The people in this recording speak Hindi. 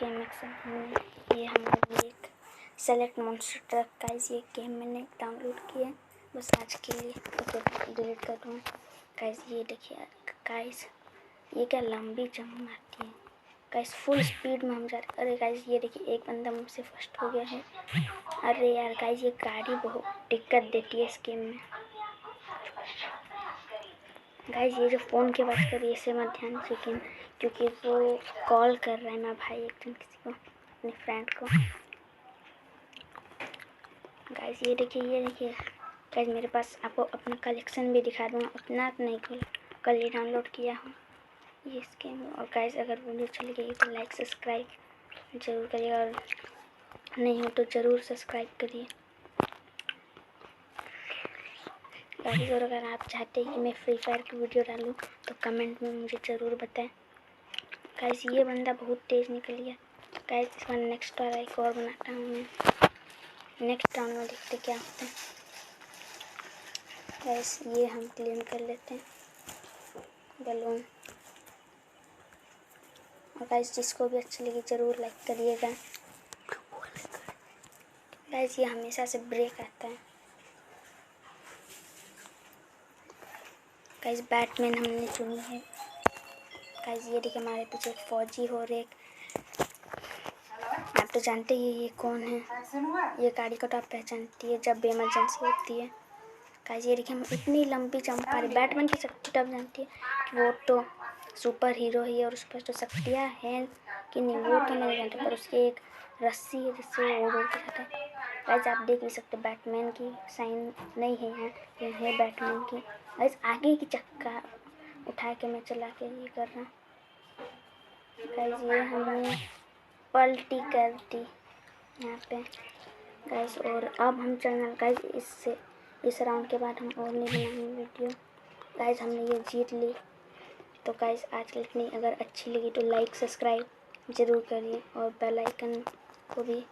गेम हमने ये हम लोग एक सेलेक्ट मॉन्स्टर ट्रक गाइस, ये गेम मैंने डाउनलोड किया बस आज के लिए, तो डिलीट कर दूँ गाइस। ये देखिए गाइस, ये क्या लंबी जंप मारती है गाइस, फुल स्पीड में हम जा रहे। अरे गाइस ये देखिए एक बंदा मुझसे फर्स्ट हो गया है। अरे यार गाइस, ये गाड़ी बहुत दिक्कत देती है इस गेम में गाइस। ये जो फ़ोन की बात कर रही है इसे मत ध्यान से, क्योंकि वो कॉल कर रहा है मेरा भाई एकदम किसी को, अपने फ्रेंड को गाइस। ये देखिए गाइस, मेरे पास आपको अपना कलेक्शन भी दिखा दूँगा, उतना नहीं कल ही डाउनलोड किया हूँ ये इस गेम। और गाइस अगर वीडियो चली गई तो लाइक सब्सक्राइब ज़रूर करिए, और नहीं हो तो ज़रूर सब्सक्राइब करिए गाइस। और अगर आप चाहते हैं कि मैं फ्री फायर की वीडियो डालूँ तो कमेंट में मुझे ज़रूर बताएं गाइस। ये बंदा बहुत तेज़ निकल गया गाइस। इस बार नेक्स्ट वाला एक और बनाता हूँ मैं, नेक्स्ट राउंड में देखते क्या होता है गाइस। ये हम क्लीन कर लेते हैं बलून। और गाइस जिसको भी अच्छी लगी ज़रूर लाइक करिएगा गाइस। ये हमेशा से ब्रेक आता है गाइस। बैटमैन हमने चुनी है गाइस। ये देखिए हमारे पीछे एक फौजी और एक, आप तो जानते ही ये कौन है, ये गाड़ी को तो आप पहचानती है जब इमरजेंसी होती है गाइस। ये देखिए हम इतनी लंबी जंप मारे। बैटमैन की शक्ति तब जानती है कि वो तो सुपर हीरो ही है और उस पर तो शक्तियाँ हैं कि नहीं वो तो नहीं जानते, पर उसकी एक रस्सी है जिससे वो उड़ के जाता है गाइस। आप देख भी सकते बैटमैन की साइन नहीं है यहाँ, ये है बैटमैन की गाइस। आगे की चक्का उठा के मैं चला के ये कर रहा गाइस। ये हमने पलटी कर दी यहाँ पे गाइस। और अब हम चलना गाइस, इस राउंड के बाद हम और नहीं बनाएंगे वीडियो गाइस। हमने ये जीत ली तो गाइस आज के लिए इतनी, अगर अच्छी लगी तो लाइक सब्सक्राइब ज़रूर करिए और बेल आइकन को भी